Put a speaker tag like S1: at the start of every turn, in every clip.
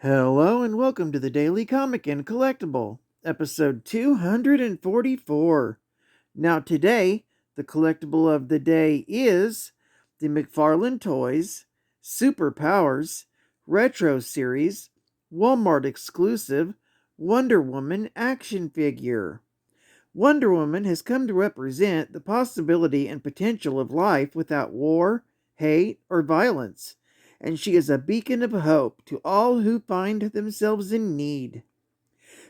S1: Hello and welcome to the Daily Comic and Collectible, episode 244. Now today, the collectible of the day is the Mcfarlane Toys Superpowers Retro Series Walmart exclusive Wonder Woman action figure. Wonder Woman has come to represent the possibility and potential of life without war, hate, or violence, and she is a beacon of hope to all who find themselves in need.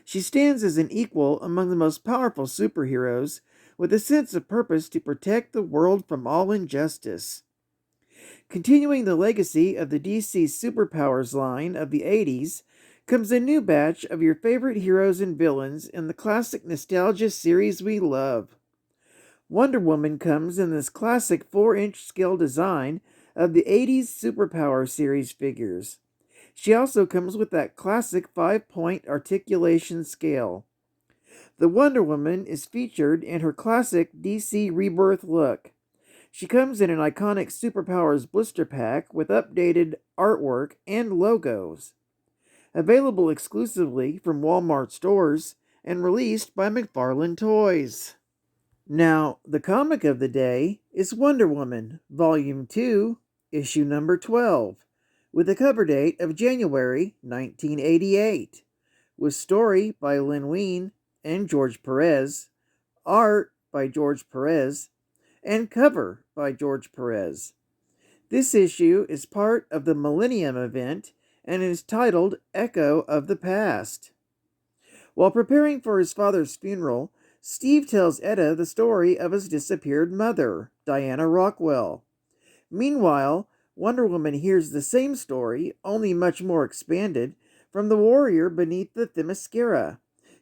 S1: She stands as an equal among the most powerful superheroes, with a sense of purpose to protect the world from all injustice. Continuing the legacy of the DC Superpowers line of the 80s, comes a new batch of your favorite heroes and villains in the classic nostalgia series we love. Wonder Woman comes in this classic 4-inch scale design of the 80s Superpower series figures. She also comes with that classic 5-point articulation scale. The Wonder Woman is featured in her classic DC Rebirth look. She comes in an iconic Superpowers blister pack with updated artwork and logos. Available exclusively from Walmart stores and released by Mcfarlane Toys. Now, the comic of the day is Wonder Woman, Volume 2, Issue number 12, with a cover date of January 1988, with story by Len Wein and George Perez, art by George Perez, and cover by George Perez. This issue is part of the Millennium event and is titled Echo of the Past. While preparing for his father's funeral, Steve tells Etta the story of his disappeared mother, Diana Rockwell. Meanwhile, Wonder Woman hears the same story, only much more expanded, from the warrior beneath the Themyscira,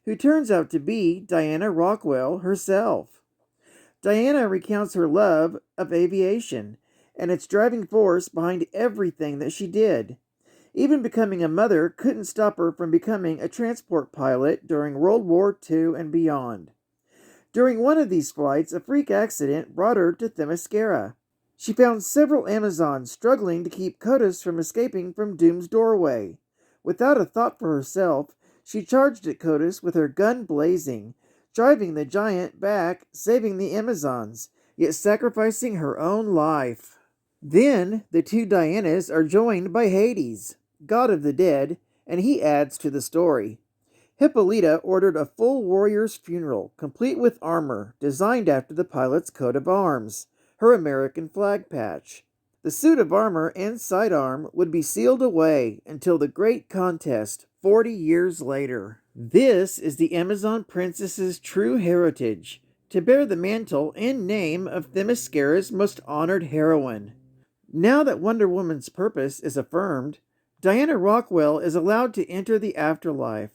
S1: who turns out to be Diana Rockwell herself. Diana recounts her love of aviation and its driving force behind everything that she did. Even becoming a mother couldn't stop her from becoming a transport pilot during World War II and beyond. During one of these flights, a freak accident brought her to Themyscira. She found several Amazons struggling to keep Kodos from escaping from Doom's doorway. Without a thought for herself, she charged at Kodos with her gun blazing, driving the giant back, saving the Amazons, yet sacrificing her own life. Then, the two Dianas are joined by Hades, god of the dead, and he adds to the story. Hippolyta ordered a full warrior's funeral, complete with armor, designed after the pilot's coat of arms, her American flag patch. The suit of armor and sidearm would be sealed away until the great contest 40 years later. This is the Amazon princess's true heritage, to bear the mantle and name of Themyscira's most honored heroine. Now that Wonder Woman's purpose is affirmed, Diana Rockwell is allowed to enter the afterlife.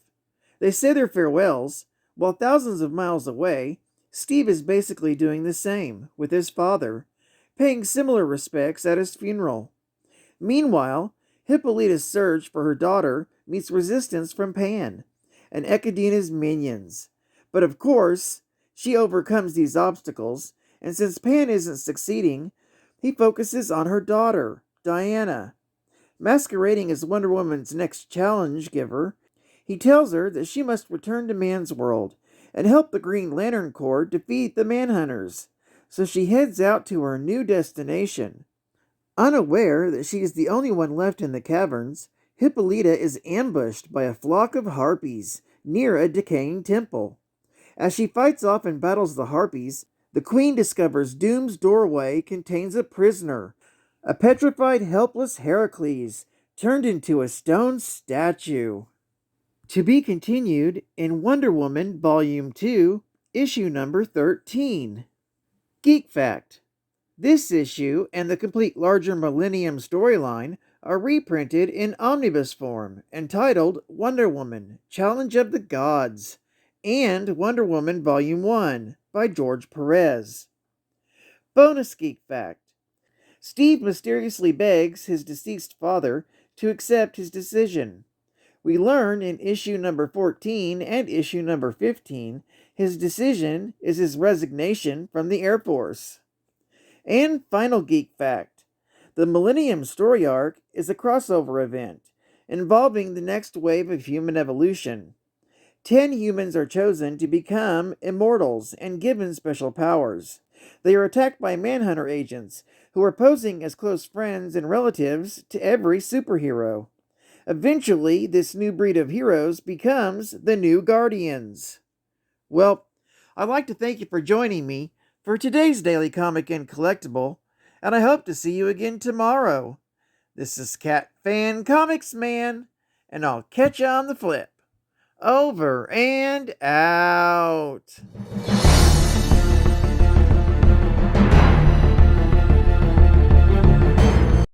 S1: They say their farewells, while thousands of miles away, Steve is basically doing the same with his father, paying similar respects at his funeral. Meanwhile, Hippolyta's search for her daughter meets resistance from Pan and Echidna's minions. But of course, she overcomes these obstacles, and since Pan isn't succeeding, he focuses on her daughter, Diana. Masquerading as Wonder Woman's next challenge giver, he tells her that she must return to man's world and help the Green Lantern Corps defeat the Manhunters. So she heads out to her new destination. Unaware that she is the only one left in the caverns, Hippolyta is ambushed by a flock of harpies near a decaying temple. As she fights off and battles the harpies, the Queen discovers Doom's doorway contains a prisoner, a petrified, helpless Heracles, turned into a stone statue. To be continued in Wonder Woman Volume 2, Issue number 13. Geek Fact: this issue and the complete larger Millennium storyline are reprinted in omnibus form, entitled Wonder Woman, Challenge of the Gods, and Wonder Woman Volume 1 by George Perez. Bonus Geek Fact: Steve mysteriously begs his deceased father to accept his decision. We learn in issue number 14 and issue number 15 his decision is his resignation from the Air Force. And final geek fact: the Millennium story arc is a crossover event, involving the next wave of human evolution. 10 humans are chosen to become immortals and given special powers. They are attacked by manhunter agents who are posing as close friends and relatives to every superhero. Eventually, this new breed of heroes becomes the new Guardians. Well, I'd like to thank you for joining me for today's Daily Comic and Collectible, and I hope to see you again tomorrow. This is CatFan ComicsMan, and I'll catch you on the flip. Over and out.